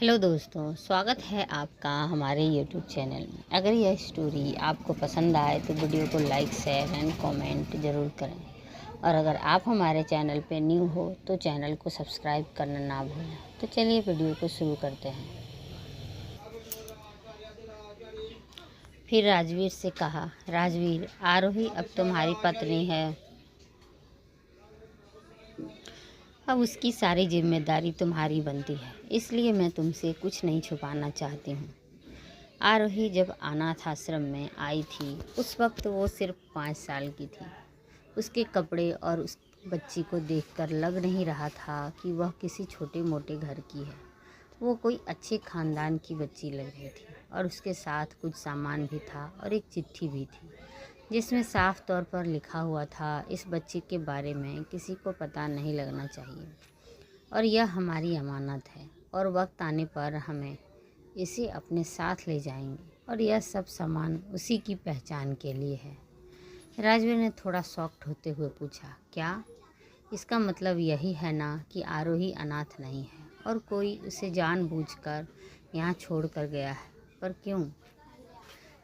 Hello दोस्तों, स्वागत है आपका हमारे यूट्यूब चैनल में। अगर यह स्टोरी आपको पसंद आए तो वीडियो को लाइक, शेयर एंड कमेंट ज़रूर करें। और अगर आप हमारे चैनल पे न्यू हो तो चैनल को सब्सक्राइब करना ना भूलें। तो चलिए वीडियो को शुरू करते हैं। फिर राजवीर से कहा, राजवीर, आरोही अब तुम्हारी पत्नी है। अब उसकी सारी जिम्मेदारी तुम्हारी बनती है, इसलिए मैं तुमसे कुछ नहीं छुपाना चाहती हूँ। आरोही जब अनाथ आश्रम में आई थी उस वक्त वो सिर्फ 5 साल की थी। उसके कपड़े और उस बच्ची को देखकर लग नहीं रहा था कि वह किसी छोटे मोटे घर की है। वो कोई अच्छे खानदान की बच्ची लग रही थी और उसके साथ कुछ सामान भी था और एक चिट्ठी भी थी जिसमें साफ तौर पर लिखा हुआ था, इस बच्ची के बारे में किसी को पता नहीं लगना चाहिए और यह हमारी अमानत है और वक्त आने पर हमें इसे अपने साथ ले जाएंगे और यह सब सामान उसी की पहचान के लिए है। राजवीर ने थोड़ा शॉक्ड होते हुए पूछा, क्या इसका मतलब यही है ना कि आरोही अनाथ नहीं है और कोई उसे जानबूझकर यहाँ छोड़ कर गया है? पर क्यों?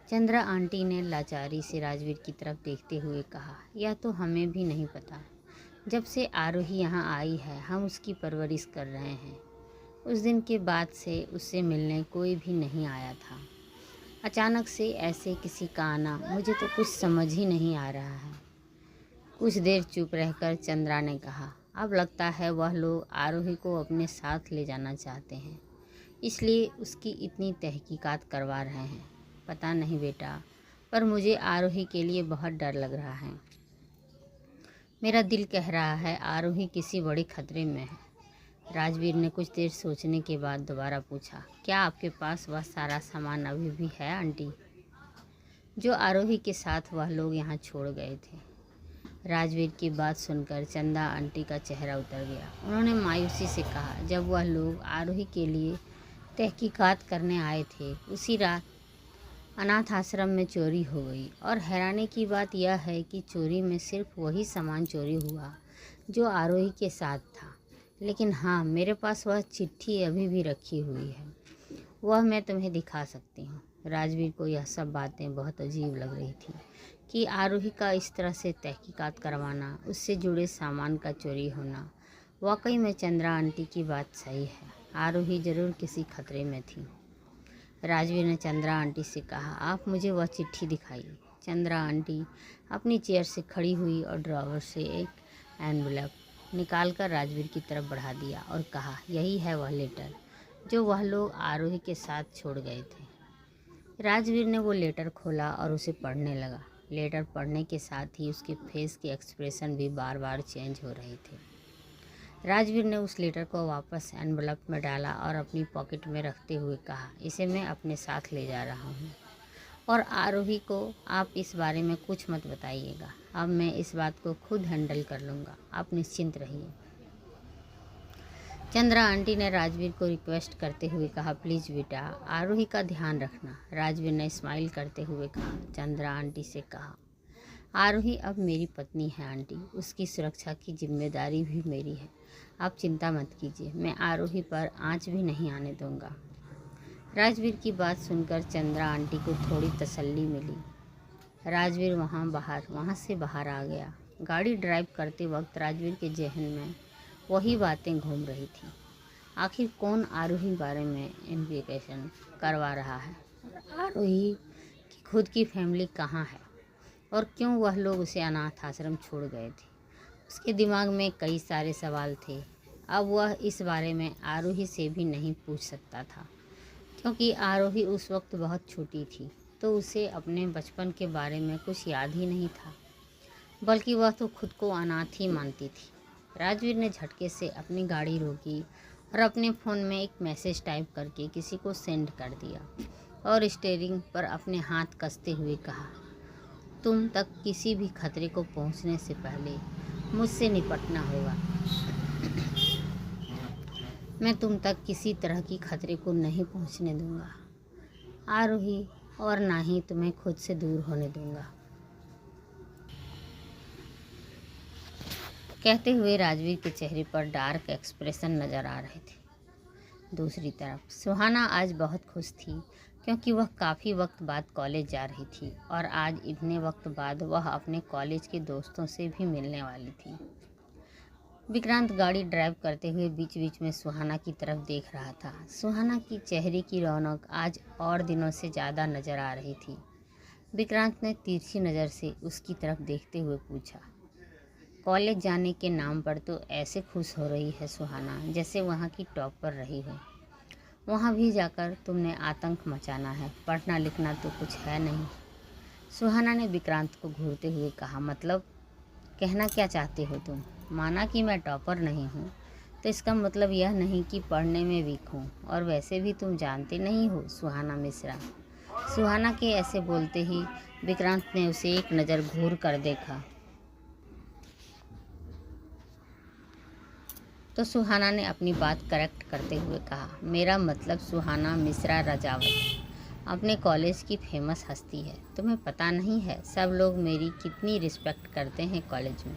चंद्रा आंटी ने लाचारी से राजवीर की तरफ देखते हुए कहा, यह तो हमें भी नहीं पता। जब से आरोही यहाँ आई है हम उसकी परवरिश कर रहे हैं। उस दिन के बाद से उससे मिलने कोई भी नहीं आया था। अचानक से ऐसे किसी का आना मुझे तो कुछ समझ ही नहीं आ रहा है। कुछ देर चुप रहकर चंद्रा ने कहा, अब लगता है वह लोग आरोही को अपने साथ ले जाना चाहते हैं, इसलिए उसकी इतनी तहकीकात करवा रहे हैं। पता नहीं बेटा, पर मुझे आरोही के लिए बहुत डर लग रहा है। मेरा दिल कह रहा है आरोही किसी बड़े खतरे में है। राजवीर ने कुछ देर सोचने के बाद दोबारा पूछा, क्या आपके पास वह सारा सामान अभी भी है आंटी, जो आरोही के साथ वह लोग यहाँ छोड़ गए थे? राजवीर की बात सुनकर चंदा आंटी का चेहरा उतर गया। उन्होंने मायूसी से कहा, जब वह लोग आरोही के लिए तहकीकात करने आए थे उसी रात अनाथ आश्रम में चोरी हो गई और हैरानी की बात यह है कि चोरी में सिर्फ वही सामान चोरी हुआ जो आरोही के साथ था। लेकिन हाँ, मेरे पास वह चिट्ठी अभी भी रखी हुई है, वह मैं तुम्हें दिखा सकती हूँ। राजवीर को यह सब बातें बहुत अजीब लग रही थी कि आरोही का इस तरह से तहकीकात करवाना, उससे जुड़े सामान का चोरी होना। वाकई में चंद्रा आंटी की बात सही है, आरोही ज़रूर किसी खतरे में थी। राजवीर ने चंद्रा आंटी से कहा, आप मुझे वह चिट्ठी दिखाइए। चंद्रा आंटी अपनी चेयर से खड़ी हुई और ड्रॉवर से एक एनवलप निकालकर राजवीर की तरफ बढ़ा दिया और कहा, यही है वह लेटर जो वह लोग आरोही के साथ छोड़ गए थे। राजवीर ने वो लेटर खोला और उसे पढ़ने लगा। लेटर पढ़ने के साथ ही उसके फेस के एक्सप्रेशन भी बार बार चेंज हो रहे थे। राजवीर ने उस लेटर को वापस एनवलप में डाला और अपनी पॉकेट में रखते हुए कहा, इसे मैं अपने साथ ले जा रहा हूँ और आरोही को आप इस बारे में कुछ मत बताइएगा। अब मैं इस बात को खुद हैंडल कर लूँगा, आप निश्चिंत रहिए। चंद्रा आंटी ने राजवीर को रिक्वेस्ट करते हुए कहा, प्लीज़ बेटा, आरोही का ध्यान रखना। राजवीर ने स्माइल करते हुए कहा। चंद्रा आंटी से कहा, आरोही अब मेरी पत्नी है आंटी, उसकी सुरक्षा की जिम्मेदारी भी मेरी है। आप चिंता मत कीजिए, मैं आरोही पर आंच भी नहीं आने दूंगा। राजवीर की बात सुनकर चंद्रा आंटी को थोड़ी तसल्ली मिली। राजवीर वहाँ से बाहर आ गया। गाड़ी ड्राइव करते वक्त राजवीर के जहन में वही बातें घूम रही थी। आखिर कौन आरोही बारे में इन्वेस्टिगेशन करवा रहा है? आरोही की खुद की फैमिली कहाँ है और क्यों वह लोग उसे अनाथ आश्रम छोड़ गए थे? उसके दिमाग में कई सारे सवाल थे। अब वह इस बारे में आरोही से भी नहीं पूछ सकता था, क्योंकि आरोही उस वक्त बहुत छोटी थी, तो उसे अपने बचपन के बारे में कुछ याद ही नहीं था, बल्कि वह तो खुद को अनाथ ही मानती थी। राजवीर ने झटके से अपनी गाड़ी रोकी और अपने फ़ोन में एक मैसेज टाइप करके किसी को सेंड कर दिया और स्टीयरिंग पर अपने हाथ कसते हुए कहा, तुम तक किसी भी खतरे को पहुंचने से पहले मुझसे निपटना होगा। मैं तुम तक किसी तरह की खतरे को नहीं पहुंचने दूंगा आरोही, और ना ही तुम्हें खुद से दूर होने दूंगा। कहते हुए राजवीर के चेहरे पर डार्क एक्सप्रेशन नज़र आ रहे थे। दूसरी तरफ सुहाना आज बहुत खुश थी, क्योंकि वह काफ़ी वक्त बाद कॉलेज जा रही थी और आज इतने वक्त बाद वह अपने कॉलेज के दोस्तों से भी मिलने वाली थी। विक्रांत गाड़ी ड्राइव करते हुए बीच बीच में सुहाना की तरफ देख रहा था। सुहाना की चेहरे की रौनक आज और दिनों से ज़्यादा नज़र आ रही थी। विक्रांत ने तिरछी नज़र से उसकी तरफ देखते हुए पूछा, कॉलेज जाने के नाम पर तो ऐसे खुश हो रही है सुहाना, जैसे वहाँ की टॉपर रही हो। वहाँ भी जाकर तुमने आतंक मचाना है, पढ़ना लिखना तो कुछ है नहीं। सुहाना ने विक्रांत को घूरते हुए कहा, मतलब कहना क्या चाहते हो तुम? माना कि मैं टॉपर नहीं हूँ, तो इसका मतलब यह नहीं कि पढ़ने में वीक हूँ, और वैसे भी तुम जानते नहीं हो सुहाना मिश्रा। सुहाना के ऐसे बोलते ही विक्रांत ने उसे एक नज़र घूर कर देखा तो सुहाना ने अपनी बात करेक्ट करते हुए कहा, मेरा मतलब सुहाना मिश्रा राजावत अपने कॉलेज की फेमस हस्ती है। तुम्हें पता नहीं है सब लोग मेरी कितनी रिस्पेक्ट करते हैं कॉलेज में।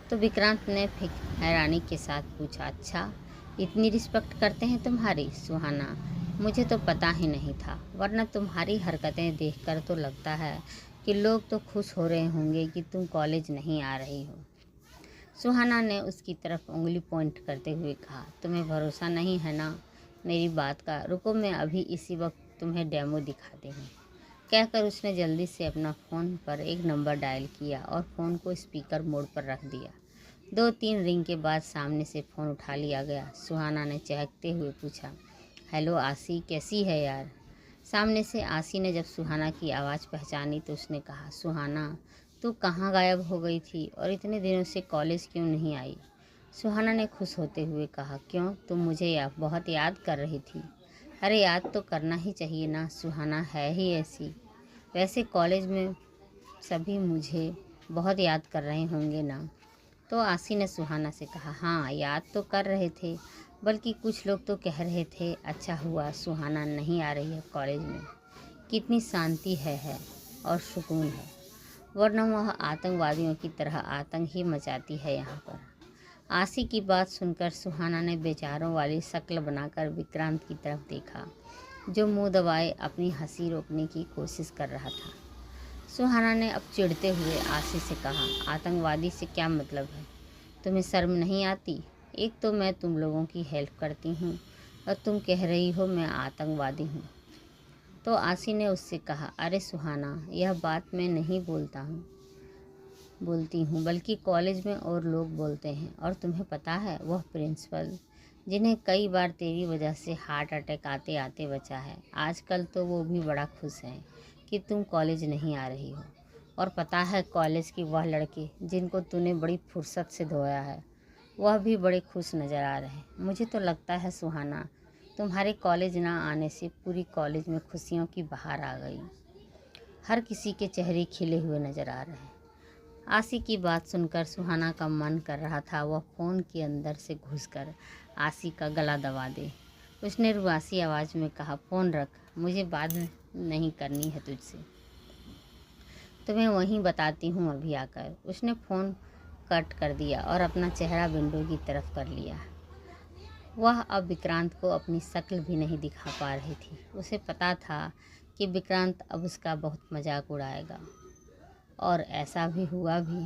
तो विक्रांत ने फिर हैरानी के साथ पूछा, अच्छा इतनी रिस्पेक्ट करते हैं तुम्हारी? सुहाना, मुझे तो पता ही नहीं था, वरना तुम्हारी हरकतें देखकर तो लगता है कि लोग तो खुश हो रहे होंगे कि तुम कॉलेज नहीं आ रही हो। सुहाना ने उसकी तरफ उंगली पॉइंट करते हुए कहा, तुम्हें भरोसा नहीं है ना मेरी बात का? रुको, मैं अभी इसी वक्त तुम्हें डेमो दिखाती हूँ। कहकर उसने जल्दी से अपना फ़ोन पर एक नंबर डायल किया और फ़ोन को स्पीकर मोड पर रख दिया। 2-3 रिंग के बाद सामने से फ़ोन उठा लिया गया। सुहाना ने चहकते हुए पूछा, हेलो आसी, कैसी है यार? सामने से आसी ने जब सुहाना की आवाज़ पहचानी तो उसने कहा, सुहाना तू कहाँ गायब हो गई थी और इतने दिनों से कॉलेज क्यों नहीं आई? सुहाना ने खुश होते हुए कहा, क्यों, तुम मुझे बहुत याद कर रही थी? अरे याद तो करना ही चाहिए ना, सुहाना है ही ऐसी। वैसे कॉलेज में सभी मुझे बहुत याद कर रहे होंगे ना? तो आसी ने सुहाना से कहा, हाँ याद तो कर रहे थे, बल्कि कुछ लोग तो कह रहे थे अच्छा हुआ सुहाना नहीं आ रही है कॉलेज में, कितनी शांति है और सुकून है, वरना वह आतंकवादियों की तरह आतंक ही मचाती है यहाँ पर। आसी की बात सुनकर सुहाना ने बेचारों वाली शक्ल बनाकर विक्रांत की तरफ देखा, जो मुंह दबाए अपनी हंसी रोकने की कोशिश कर रहा था। सुहाना ने अब चिढ़ते हुए आसी से कहा, आतंकवादी से क्या मतलब है? तुम्हें शर्म नहीं आती? एक तो मैं तुम लोगों की हेल्प करती हूँ और तुम कह रही हो मैं आतंकवादी हूँ। तो आसी ने उससे कहा, अरे सुहाना, यह बात मैं नहीं बोलती हूँ, बल्कि कॉलेज में और लोग बोलते हैं, और तुम्हें पता है वह प्रिंसिपल जिन्हें कई बार तेरी वजह से हार्ट अटैक आते आते बचा है, आजकल तो वो भी बड़ा खुश हैं कि तुम कॉलेज नहीं आ रही हो। और पता है कॉलेज के वह लड़के जिनको तूने बड़ी फुर्सत से धोया है, वह भी बड़े खुश नज़र आ रहे हैं। मुझे तो लगता है सुहाना, तुम्हारे कॉलेज ना आने से पूरी कॉलेज में खुशियों की बहार आ गई। हर किसी के चेहरे खिले हुए नज़र आ रहे हैं। आसी की बात सुनकर सुहाना का मन कर रहा था वह फ़ोन के अंदर से घुसकर आसी का गला दबा दे। उसने रुआसी आवाज़ में कहा, फ़ोन रख, मुझे बात नहीं करनी है तुझसे, तुम्हें वहीं बताती हूँ अभी आकर। उसने फ़ोन कट कर दिया और अपना चेहरा विंडो की तरफ कर लिया। वह अब विक्रांत को अपनी शक्ल भी नहीं दिखा पा रही थी। उसे पता था कि विक्रांत अब उसका बहुत मजाक उड़ाएगा, और ऐसा भी हुआ भी।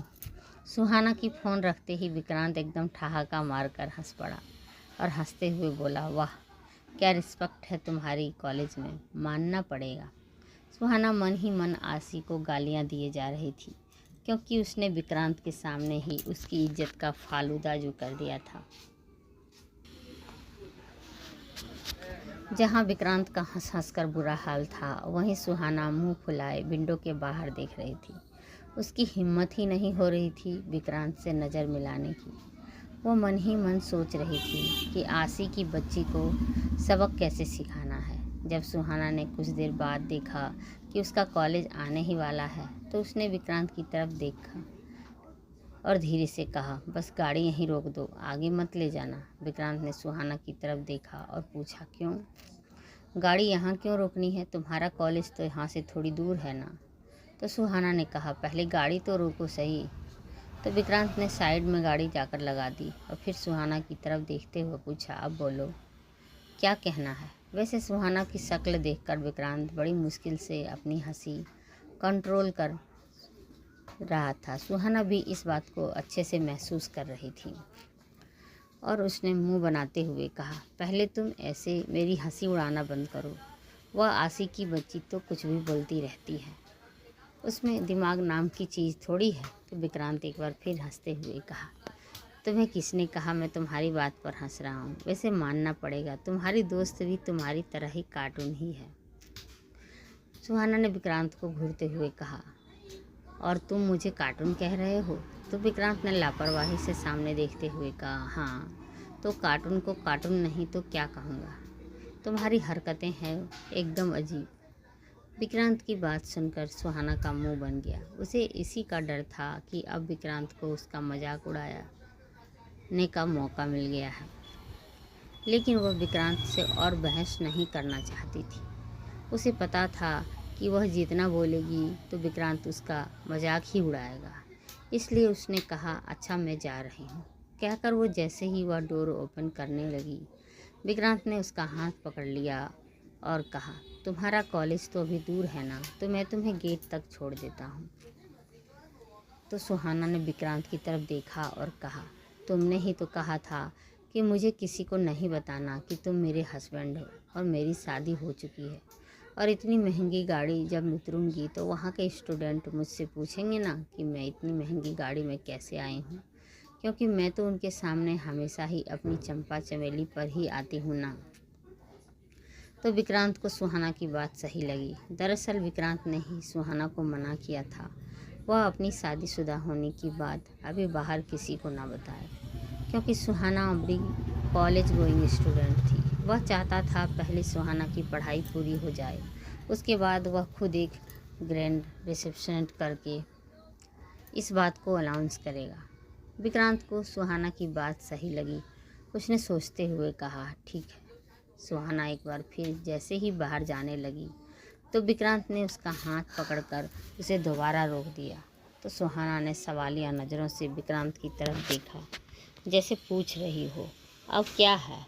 सुहाना की फ़ोन रखते ही विक्रांत एकदम ठहाका मारकर हंस पड़ा और हंसते हुए बोला, वाह क्या रिस्पेक्ट है तुम्हारी कॉलेज में, मानना पड़ेगा। सुहाना मन ही मन आसी को गालियां दिए जा रही थी, क्योंकि उसने विक्रांत के सामने ही उसकी इज्जत का फालूदा जो कर दिया था। जहाँ विक्रांत का हंस हंस कर बुरा हाल था, वहीं सुहाना मुंह फुलाए विंडो के बाहर देख रही थी। उसकी हिम्मत ही नहीं हो रही थी विक्रांत से नज़र मिलाने की। वो मन ही मन सोच रही थी कि आसी की बच्ची को सबक कैसे सिखाना है। जब सुहाना ने कुछ देर बाद देखा कि उसका कॉलेज आने ही वाला है, तो उसने विक्रांत की तरफ देखा और धीरे से कहा, बस गाड़ी यहीं रोक दो, आगे मत ले जाना। विक्रांत ने सुहाना की तरफ देखा और पूछा, क्यों? गाड़ी यहाँ क्यों रोकनी है? तुम्हारा कॉलेज तो यहाँ से थोड़ी दूर है ना। तो सुहाना ने कहा, पहले गाड़ी तो रोको सही। तो विक्रांत ने साइड में गाड़ी जाकर लगा दी और फिर सुहाना की तरफ देखते हुए पूछा, अब बोलो। क्या कहना है। वैसे सुहाना की शक्ल देखकर विक्रांत बड़ी मुश्किल से अपनी हंसी कंट्रोल कर रहा था। सुहाना भी इस बात को अच्छे से महसूस कर रही थी और उसने मुंह बनाते हुए कहा, पहले तुम ऐसे मेरी हंसी उड़ाना बंद करो। वह आशिक की बच्ची तो कुछ भी बोलती रहती है, उसमें दिमाग नाम की चीज़ थोड़ी है। तो विक्रांत एक बार फिर हंसते हुए कहा, तुम्हें किसने कहा मैं तुम्हारी बात पर हंस रहा हूँ। वैसे मानना पड़ेगा तुम्हारी दोस्त भी तुम्हारी तरह ही कार्टून ही है। सुहाना ने विक्रांत को घूरते हुए कहा, और तुम मुझे कार्टून कह रहे हो। तो विक्रांत ने लापरवाही से सामने देखते हुए कहा, हाँ तो कार्टून को कार्टून नहीं तो क्या कहूँगा। तुम्हारी हरकतें हैं एकदम अजीब। विक्रांत की बात सुनकर सुहाना का मुंह बन गया। उसे इसी का डर था कि अब विक्रांत को उसका मजाक उड़ाने का मौका मिल गया है, लेकिन वह विक्रांत से और बहस नहीं करना चाहती थी। उसे पता था कि वह जितना बोलेगी तो विक्रांत उसका मजाक ही उड़ाएगा। इसलिए उसने कहा, अच्छा मैं जा रही हूँ। कहकर वो जैसे ही वह डोर ओपन करने लगी, विक्रांत ने उसका हाथ पकड़ लिया और कहा, तुम्हारा कॉलेज तो अभी दूर है ना, तो मैं तुम्हें गेट तक छोड़ देता हूँ। तो सुहाना ने विक्रांत की तरफ देखा और कहा, तुमने ही तो कहा था कि मुझे किसी को नहीं बताना कि तुम मेरे हस्बैंड हो और मेरी शादी हो चुकी है। और इतनी महंगी गाड़ी जब उतरूँगी तो वहाँ के स्टूडेंट मुझसे पूछेंगे ना कि मैं इतनी महंगी गाड़ी में कैसे आई हूँ, क्योंकि मैं तो उनके सामने हमेशा ही अपनी चंपा चमेली पर ही आती हूँ ना। तो विक्रांत को सुहाना की बात सही लगी। दरअसल विक्रांत ने ही सुहाना को मना किया था, वह अपनी शादीशुदा होने की बात अभी बाहर किसी को ना बताए, क्योंकि सुहाना अभी कॉलेज गोइंग स्टूडेंट थी। वह चाहता था पहले सुहाना की पढ़ाई पूरी हो जाए, उसके बाद वह खुद एक ग्रैंड रिसेप्शन करके इस बात को अनाउंस करेगा। विक्रांत को सुहाना की बात सही लगी। उसने सोचते हुए कहा, ठीक है। सुहाना एक बार फिर जैसे ही बाहर जाने लगी तो विक्रांत ने उसका हाथ पकड़कर उसे दोबारा रोक दिया। तो सुहाना ने सवालिया नज़रों से विक्रांत की तरफ देखा, जैसे पूछ रही हो, अब क्या है।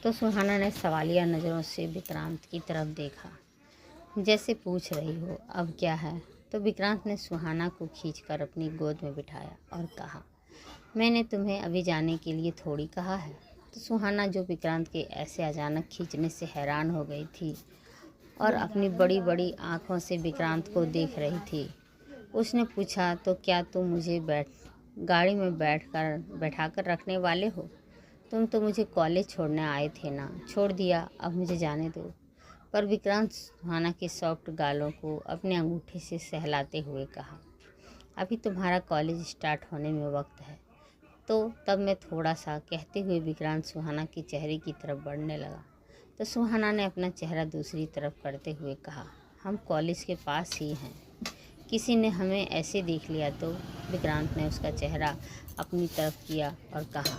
तो सुहाना ने सवालिया नज़रों से विक्रांत की तरफ देखा, जैसे पूछ रही हो, अब क्या है। तो विक्रांत ने सुहाना को खींचकर अपनी गोद में बिठाया और कहा, मैंने तुम्हें अभी जाने के लिए थोड़ी कहा है। तो सुहाना, जो विक्रांत के ऐसे अचानक खींचने से हैरान हो गई थी और अपनी बड़ी बड़ी आँखों से विक्रांत को देख रही थी, उसने पूछा, तो क्या तुम मुझे गाड़ी में बैठाकर रखने वाले हो। तुम तो मुझे कॉलेज छोड़ने आए थे ना, छोड़ दिया, अब मुझे जाने दो। पर विक्रांत सुहाना के सॉफ्ट गालों को अपने अंगूठे से सहलाते हुए कहा, अभी तुम्हारा कॉलेज स्टार्ट होने में वक्त है। तो तब मैं थोड़ा सा कहते हुए विक्रांत सुहाना के चेहरे की तरफ बढ़ने लगा। तो सुहाना ने अपना चेहरा दूसरी तरफ करते हुए कहा, हम कॉलेज के पास ही हैं, किसी ने हमें ऐसे देख लिया तो। विक्रांत ने उसका चेहरा अपनी तरफ किया और कहा,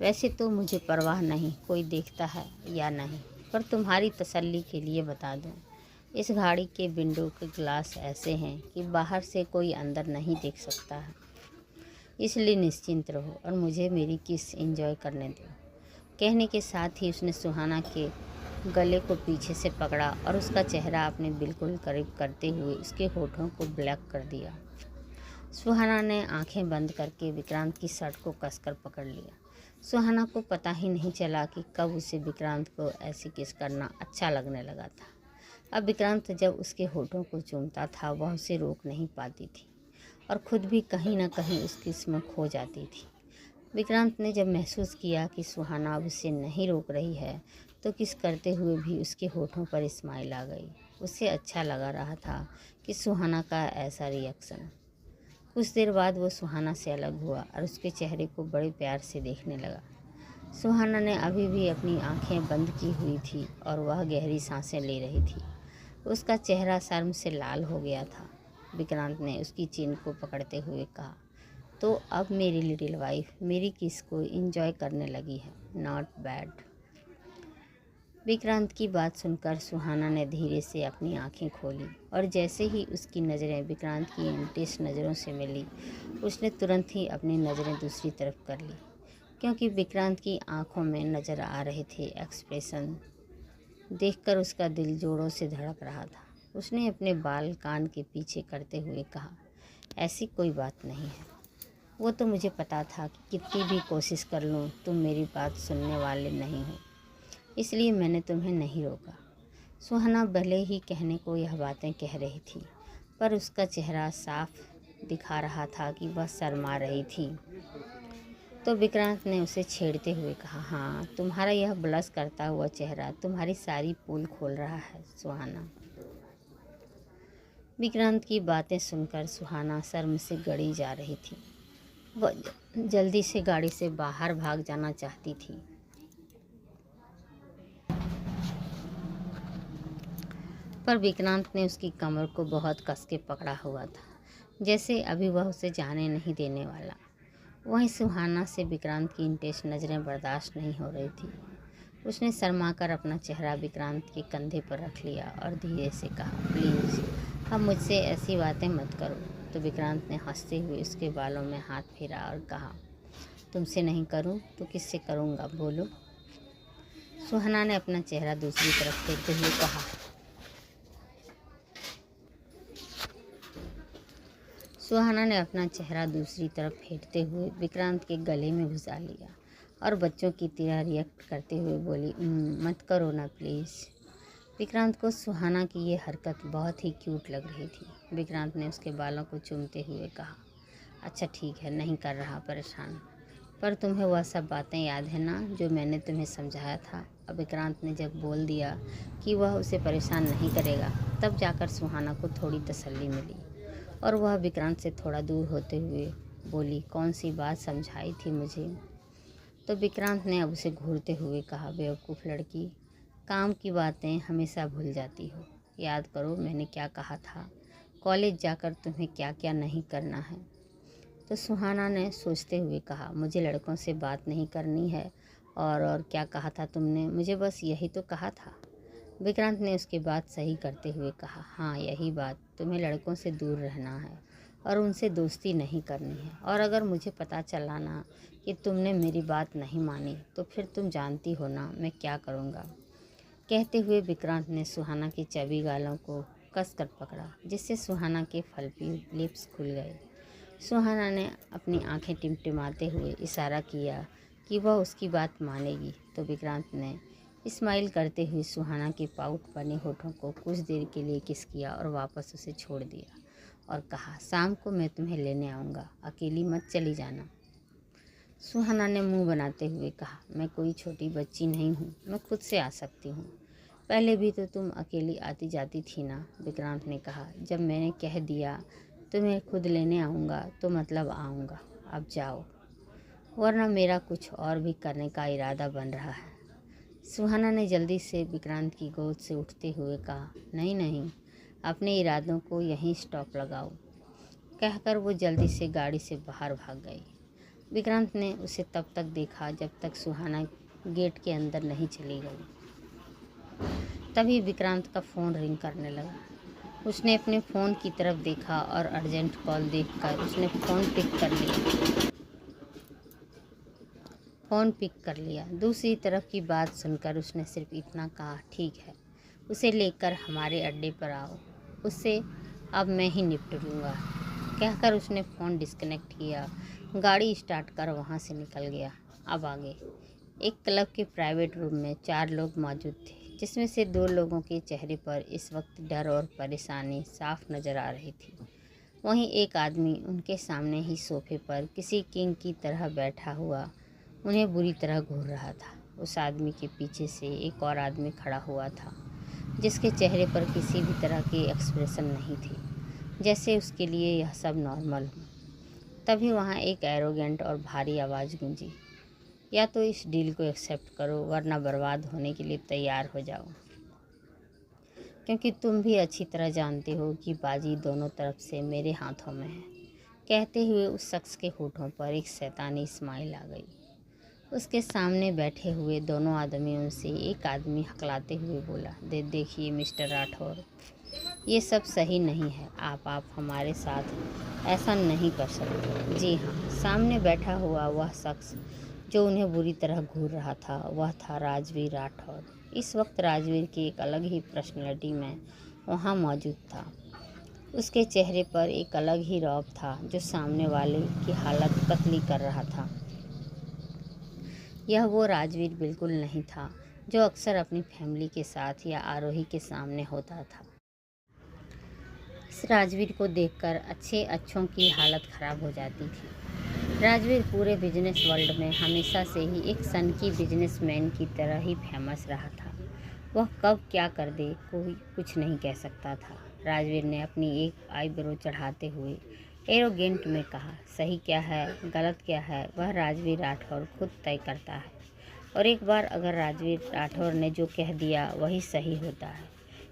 वैसे तो मुझे परवाह नहीं कोई देखता है या नहीं, पर तुम्हारी तसल्ली के लिए बता दूं, इस गाड़ी के विंडो के ग्लास ऐसे हैं कि बाहर से कोई अंदर नहीं देख सकता है, इसलिए निश्चिंत रहो और मुझे मेरी किस एंजॉय करने दो। कहने के साथ ही उसने सुहाना के गले को पीछे से पकड़ा और उसका चेहरा अपने बिल्कुल करीब करते हुए उसके होठों को ब्लैक कर दिया। सुहाना ने आंखें बंद करके विक्रांत की शर्ट को कसकर पकड़ लिया। सुहाना को पता ही नहीं चला कि कब उसे विक्रांत को ऐसी किस करना अच्छा लगने लगा था। अब विक्रांत जब उसके होठों को चूमता था, वह उसे रोक नहीं पाती थी और खुद भी कहीं ना कहीं उसकी इसमें खो जाती थी। विक्रांत ने जब महसूस किया कि सुहाना अब उसे नहीं रोक रही है, तो किस करते हुए भी उसके होठों पर स्माइल आ गई। उसे अच्छा लगा रहा था कि सुहाना का ऐसा रिएक्शन। कुछ देर बाद वो सुहाना से अलग हुआ और उसके चेहरे को बड़े प्यार से देखने लगा। सुहाना ने अभी भी अपनी आंखें बंद की हुई थी और वह गहरी सांसें ले रही थी। उसका चेहरा शर्म से लाल हो गया था। विक्रांत ने उसकी चीन को पकड़ते हुए कहा, तो अब मेरी लिटिल वाइफ मेरी किस को एंजॉय करने लगी है, नॉट बैड। विक्रांत की बात सुनकर सुहाना ने धीरे से अपनी आंखें खोली और जैसे ही उसकी नज़रें विक्रांत की इंटेंस नज़रों से मिली, उसने तुरंत ही अपनी नज़रें दूसरी तरफ कर ली, क्योंकि विक्रांत की आंखों में नज़र आ रहे थे एक्सप्रेशन। देखकर उसका दिल जोरों से धड़क रहा था। उसने अपने बाल कान के पीछे करते हुए कहा, ऐसी कोई बात नहीं है। वो तो मुझे पता था कि कितनी भी कोशिश कर लूँ तुम मेरी बात सुनने वाले नहीं हो, इसलिए मैंने तुम्हें नहीं रोका। सुहाना भले ही कहने को यह बातें कह रही थी, पर उसका चेहरा साफ दिखा रहा था कि वह शर्मा रही थी। तो विक्रांत ने उसे छेड़ते हुए कहा, हाँ, तुम्हारा यह ब्लश करता हुआ चेहरा तुम्हारी सारी पोल खोल रहा है सुहाना। विक्रांत की बातें सुनकर सुहाना शर्म से गड़ी जा रही थी। वह जल्दी से गाड़ी से बाहर भाग जाना चाहती थी, पर विक्रांत ने उसकी कमर को बहुत कस के पकड़ा हुआ था, जैसे अभी वह उसे जाने नहीं देने वाला। वहीं सुहाना से विक्रांत की इंटेंस नज़रें बर्दाश्त नहीं हो रही थी। उसने शर्माकर अपना चेहरा विक्रांत के कंधे पर रख लिया और धीरे से कहा, प्लीज़ अब मुझसे ऐसी बातें मत करो। तो विक्रांत ने हंसते हुए उसके बालों में हाथ फेरा और कहा, तुमसे नहीं करूं तो किससे करूंगा, बोलो। सुहाना ने अपना चेहरा दूसरी तरफ फेरते हुए कहा, सुहाना ने अपना चेहरा दूसरी तरफ फेरते हुए विक्रांत के गले में घुसा लिया और बच्चों की तरह रिएक्ट करते हुए बोली, मत करो ना प्लीज़। विक्रांत को सुहाना की ये हरकत बहुत ही क्यूट लग रही थी। विक्रांत ने उसके बालों को चूमते हुए कहा, अच्छा ठीक है, नहीं कर रहा परेशान, पर तुम्हें वह सब बातें याद है ना जो मैंने तुम्हें समझाया था। अब विक्रांत ने जब बोल दिया कि वह उसे परेशान नहीं करेगा, तब जाकर सुहाना को थोड़ी तसल्ली मिली और वह विक्रांत से थोड़ा दूर होते हुए बोली, कौन सी बात समझाई थी मुझे। तो विक्रांत ने अब उसे घूरते हुए कहा, बेवकूफ़ लड़की, काम की बातें हमेशा भूल जाती हो। याद करो मैंने क्या कहा था, कॉलेज जाकर तुम्हें क्या क्या नहीं करना है। तो सुहाना ने सोचते हुए कहा, मुझे लड़कों से बात नहीं करनी है। और क्या कहा था तुमने, मुझे बस यही तो कहा था। विक्रांत ने उसकी बात सही करते हुए कहा, हाँ यही बात, तुम्हें लड़कों से दूर रहना है और उनसे दोस्ती नहीं करनी है। और अगर मुझे पता चला ना कि तुमने मेरी बात नहीं मानी तो फिर तुम जानती हो ना मैं क्या करूँगा। कहते हुए विक्रांत ने सुहाना की चबी गालों को कस कर पकड़ा, जिससे सुहाना के फलपी लिप्स खुल गए। सुहाना ने अपनी आंखें टिमटिमाते हुए इशारा किया कि वह उसकी बात मानेगी। तो विक्रांत ने स्माइल करते हुए सुहाना के पाउट बने होठों को कुछ देर के लिए किस किया और वापस उसे छोड़ दिया और कहा, शाम को मैं तुम्हें लेने आऊँगा, अकेली मत चली जाना। सुहाना ने मुंह बनाते हुए कहा, मैं कोई छोटी बच्ची नहीं हूँ, मैं खुद से आ सकती हूँ। पहले भी तो तुम अकेली आती जाती थी ना। विक्रांत ने कहा, जब मैंने कह दिया तुम्हें खुद लेने आऊँगा तो मतलब आऊँगा, अब जाओ, वरना मेरा कुछ और भी करने का इरादा बन रहा है। सुहाना ने जल्दी से विक्रांत की गोद से उठते हुए कहा, नहीं नहीं, अपने इरादों को यहीं स्टॉप लगाओ। कहकर वो जल्दी से गाड़ी से बाहर भाग गई। विक्रांत ने उसे तब तक देखा जब तक सुहाना गेट के अंदर नहीं चली गई। तभी विक्रांत का फ़ोन रिंग करने लगा। उसने अपने फ़ोन की तरफ देखा और अर्जेंट कॉल देखकर उसने फ़ोन पिक कर लिया। दूसरी तरफ की बात सुनकर उसने सिर्फ इतना कहा, ठीक है, उसे लेकर हमारे अड्डे पर आओ, उससे अब मैं ही निपट लूँगा। कहकर उसने फ़ोन डिस्कनेक्ट किया, गाड़ी स्टार्ट कर वहाँ से निकल गया। अब आगे एक क्लब के प्राइवेट रूम में 4 लोग मौजूद थे, जिसमें से 2 लोगों के चेहरे पर इस वक्त डर और परेशानी साफ नज़र आ रही थी। वहीं एक आदमी उनके सामने ही सोफे पर किसी किंग की तरह बैठा हुआ उन्हें बुरी तरह घूर रहा था। उस आदमी के पीछे से एक और आदमी खड़ा हुआ था, जिसके चेहरे पर किसी भी तरह की एक्सप्रेशन नहीं थी, जैसे उसके लिए यह सब नॉर्मल हो। तभी वहाँ एक एरोगेंट और भारी आवाज़ गूंजी, या तो इस डील को एक्सेप्ट करो वरना बर्बाद होने के लिए तैयार हो जाओ, क्योंकि तुम भी अच्छी तरह जानते हो कि बाजी दोनों तरफ से मेरे हाथों में है। कहते हुए उस शख्स के होठों पर एक शैतानी स्माइल आ गई। उसके सामने बैठे हुए दोनों आदमियों से एक आदमी हकलाते हुए बोला, देखिए मिस्टर राठौर, ये सब सही नहीं है, आप हमारे साथ ऐसा नहीं कर सकते। जी हाँ, सामने बैठा हुआ वह शख्स जो उन्हें बुरी तरह घूर रहा था वह था राजवीर राठौर। इस वक्त राजवीर की एक अलग ही पर्सनैलिटी में वहाँ मौजूद था। उसके चेहरे पर एक अलग ही रौब था जो सामने वाले की हालत पतली कर रहा था। यह वो राजवीर बिल्कुल नहीं था जो अक्सर अपनी फैमिली के साथ या आरोही के सामने होता था। इस राजवीर को देखकर अच्छों की हालत ख़राब हो जाती थी। राजवीर पूरे बिजनेस वर्ल्ड में हमेशा से ही एक सनकी बिजनेसमैन की तरह ही फेमस रहा था। वह कब क्या कर दे कोई कुछ नहीं कह सकता था। राजवीर ने अपनी एक आईब्रो चढ़ाते हुए एरोगेंट में कहा, सही क्या है गलत क्या है वह राजवीर राठौर खुद तय करता है, और एक बार अगर राजवीर राठौर ने जो कह दिया वही सही होता है।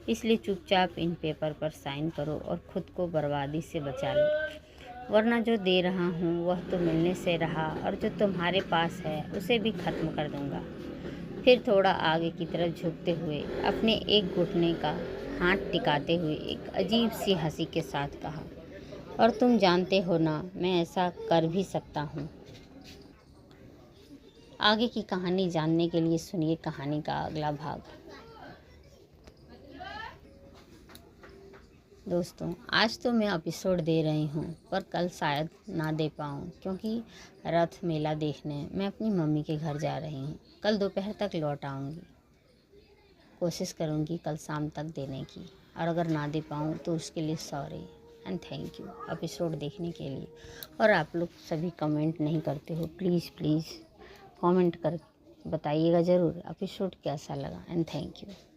इसलिए चुपचाप इन पेपर पर साइन करो और खुद को बर्बादी से बचा लो, वरना जो दे रहा हूँ वह तो मिलने से रहा और जो तुम्हारे पास है उसे भी ख़त्म कर दूँगा। फिर थोड़ा आगे की तरफ झुकते हुए अपने एक घुटने का हाथ टिकाते हुए एक अजीब सी हंसी के साथ कहा, और तुम जानते हो ना मैं ऐसा कर भी सकता हूँ। आगे की कहानी जानने के लिए सुनिए कहानी का अगला भाग। दोस्तों, आज तो मैं एपिसोड दे रही हूँ पर कल शायद ना दे पाऊँ, क्योंकि रथ मेला देखने मैं अपनी मम्मी के घर जा रही हूँ। कल दोपहर तक लौट आऊँगी। कोशिश करूँगी कल शाम तक देने की, और अगर ना दे पाऊँ तो उसके लिए sorry and thank you episode देखने के लिए। और आप लोग सभी कमेंट नहीं करते हो, प्लीज़ प्लीज़ कमेंट कर बताइएगा ज़रूर एपिसोड कैसा लगा, एंड थैंक यू।